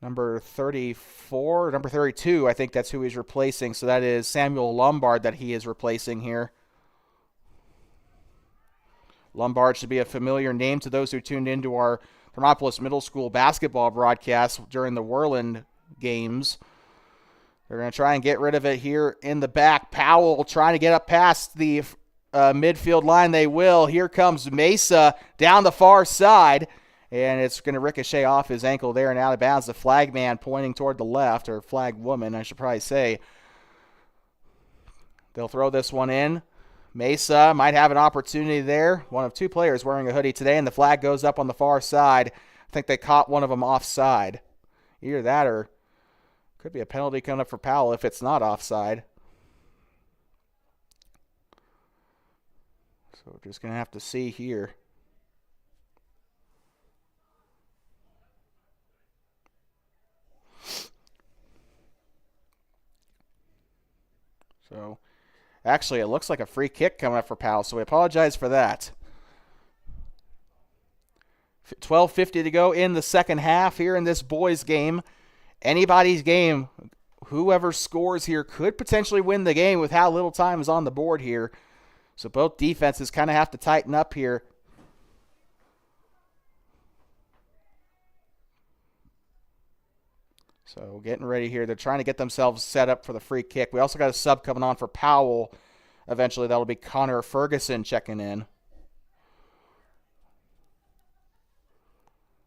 Number 34, number 32, I think that's who he's replacing. So that is Samuel Lombard that he is replacing here. Lombard should be a familiar name to those who tuned into our Thermopolis Middle School basketball broadcast during the Worland games. They're going to try and get rid of it here in the back. Powell trying to get up past the midfield line. They will. Here comes Mesa down the far side, and it's going to ricochet off his ankle there and out of bounds. The flag man pointing toward the left, or flag woman, I should probably say. They'll throw this one in. Mesa might have an opportunity there. One of 2 players wearing a hoodie today, and the flag goes up on the far side. I think they caught one of them offside. Either that or could be a penalty coming up for Powell if it's not offside. So we're just going to have to see here. So actually, it looks like a free kick coming up for Powell, so we apologize for that. 12:50 to go in the second half here in this boys' game. Anybody's game. Whoever scores here could potentially win the game with how little time is on the board here. So both defenses kind of have to tighten up here. So getting ready here. They're trying to get themselves set up for the free kick. We also got a sub coming on for Powell. Eventually that'll be Connor Ferguson checking in.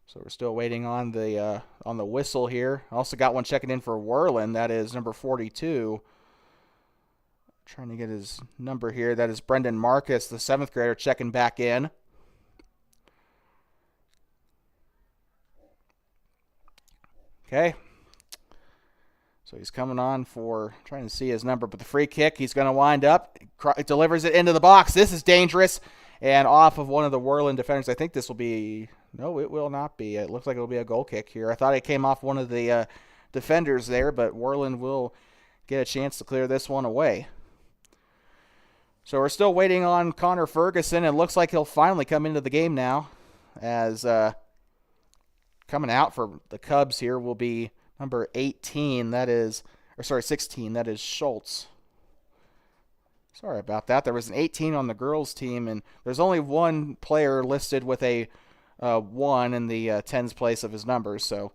So we're still waiting on the whistle here. Also got one checking in for Worland. That is number 42. Trying to get his number here. That is Brendan Marcus, the 7th grader, checking back in. Okay. So he's coming on for, trying to see his number, but the free kick, he's going to wind up, delivers it into the box. This is dangerous, and off of one of the Worland defenders. I think this will be, no, it will not be. It looks like it'll be a goal kick here. I thought it came off one of the defenders there, but Worland will get a chance to clear this one away. So we're still waiting on Connor Ferguson. It looks like he'll finally come into the game now, as coming out for the Cubs here will be number 18, that is, or sorry, 16, that is Schultz. Sorry about that. There was an 18 on the girls' team, and there's only one player listed with a 1 in the tens place of his numbers, so.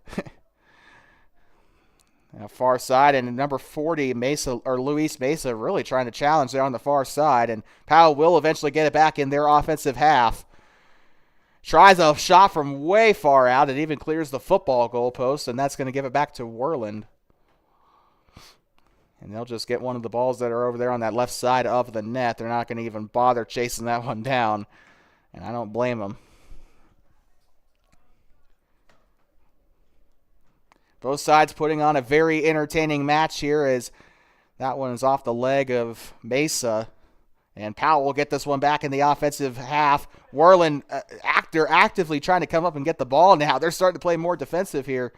Far side, and number 40, Mesa, or Luis Mesa, really trying to challenge there on the far side, and Powell will eventually get it back in their offensive half. Tries a shot from way far out. It even clears the football goalpost, and that's going to give it back to Worland. And they'll just get one of the balls that are over there on that left side of the net. They're not going to even bother chasing that one down. And I don't blame them. Both sides putting on a very entertaining match here as that one is off the leg of Mesa. And Powell will get this one back in the offensive half. Worland actively trying to come up and get the ball now. They're starting to play more defensive here.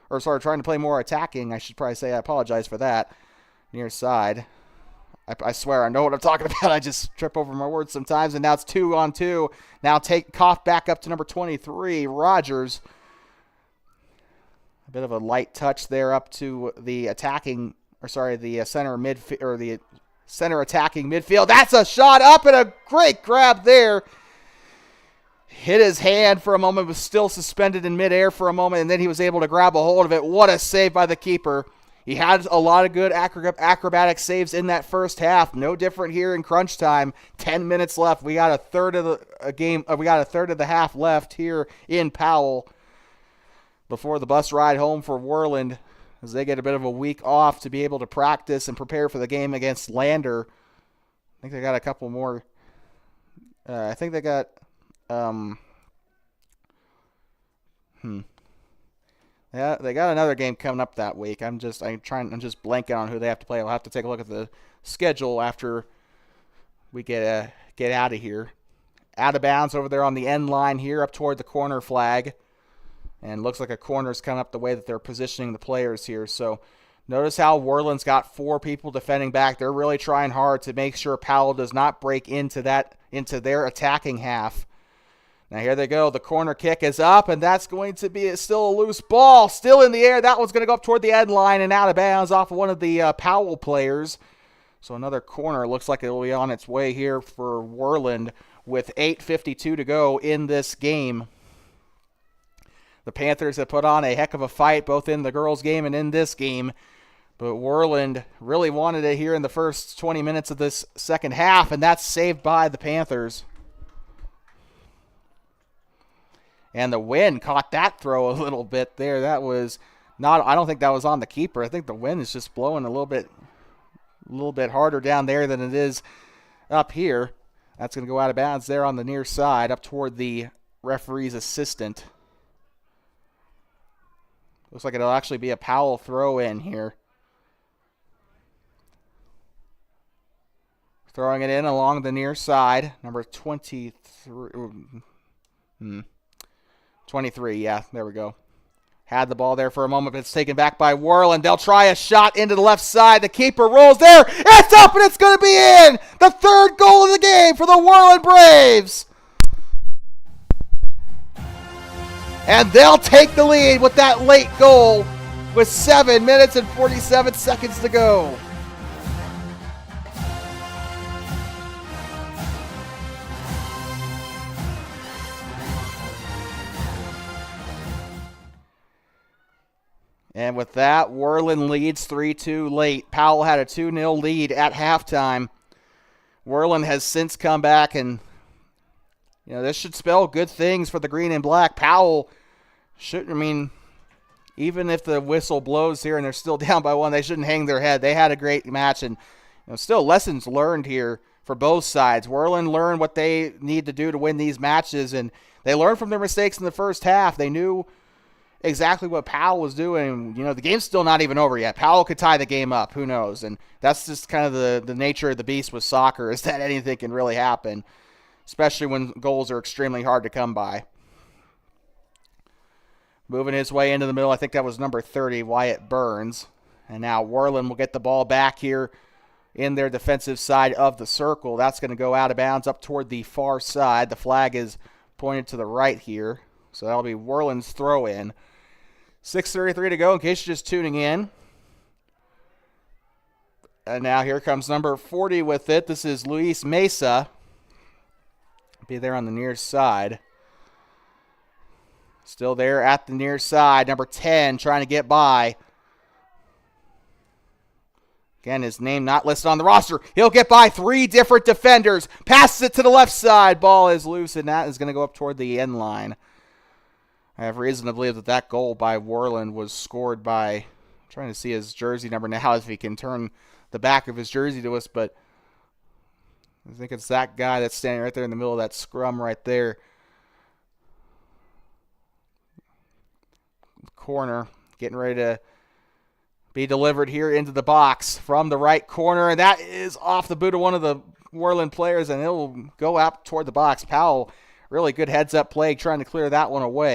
Or sorry, trying to play more attacking, I should probably say. I apologize for that. Near side. I swear I know what I'm talking about. I just trip over my words sometimes. And now it's 2-on-2. Now take Koff back up to number 23, Rogers. A bit of a light touch there up to the attacking, or sorry, the center midfield, or the center attacking midfield. That's a shot up and a great grab there. Hit his hand for a moment, was still suspended in midair for a moment, and then he was able to grab a hold of it. What a save by the keeper. He had a lot of good acrobatic saves in that first half. No different here in crunch time. 10 minutes left. We got a third of the half left here in Powell before the bus ride home for Worland, as they get a bit of a week off to be able to practice and prepare for the game against Lander. I think they got a couple more. I think they got Yeah, they got another game coming up that week. I'm just blanking on who they have to play. I'll have to take a look at the schedule after we get out of here. Out of bounds over there on the end line here, up toward the corner flag, and looks like a corner's coming up the way that they're positioning the players here. So notice how Worland's got 4 people defending back. They're really trying hard to make sure Powell does not break into their attacking half. Now here they go. The corner kick is up, and that's going to be still a loose ball. Still in the air. That one's going to go up toward the end line and out of bounds off of one of the Powell players. So another corner. Looks like it will be on its way here for Worland with 8:52 to go in this game. The Panthers have put on a heck of a fight both in the girls' game and in this game. But Worland really wanted it here in the first 20 minutes of this second half, and that's saved by the Panthers. And the wind caught that throw a little bit there. That was not, I don't think that was on the keeper. I think the wind is just blowing a little bit harder down there than it is up here. That's going to go out of bounds there on the near side up toward the referee's assistant. Looks like it'll actually be a Powell throw in here. Throwing it in along the near side. Number 23. 23, yeah, there we go. Had the ball there for a moment, but it's taken back by Worland. They'll try a shot into the left side. The keeper rolls there. It's up, and it's going to be in. The third goal of the game for the Worland Braves. And they'll take the lead with that late goal with 7 minutes and 47 seconds to go. And with that, Worland leads 3-2 late. Powell had a 2-0 lead at halftime. Worland has since come back, and this should spell good things for the green and black. Powell even if the whistle blows here and they're still down by 1, they shouldn't hang their head. They had a great match, and still lessons learned here for both sides. Worland learned what they need to do to win these matches, and they learned from their mistakes in the first half. They knew exactly what Powell was doing. The game's still not even over yet. Powell could tie the game up. Who knows? And that's just kind of the nature of the beast with soccer, is that anything can really happen, especially when goals are extremely hard to come by. Moving his way into the middle, I think that was number 30, Wyatt Burns. And now Worland will get the ball back here in their defensive side of the circle. That's going to go out of bounds up toward the far side. The flag is pointed to the right here. So that'll be Worland's throw in. 6:33 to go in case you're just tuning in. And now here comes number 40 with it. This is Luis Mesa. Be there on the near side. Still there at the near side. Number 10 trying to get by. Again, his name not listed on the roster. He'll get by 3 different defenders. Passes it to the left side. Ball is loose, and that is going to go up toward the end line. I have reason to believe that goal by Worland was scored by Trying to see his jersey number now if he can turn the back of his jersey to us, but I think it's that guy that's standing right there in the middle of that scrum right there. Corner, getting ready to be delivered here into the box from the right corner, and that is off the boot of one of the Worland players, and it'll go out toward the box. Powell, really good heads-up play, trying to clear that one away.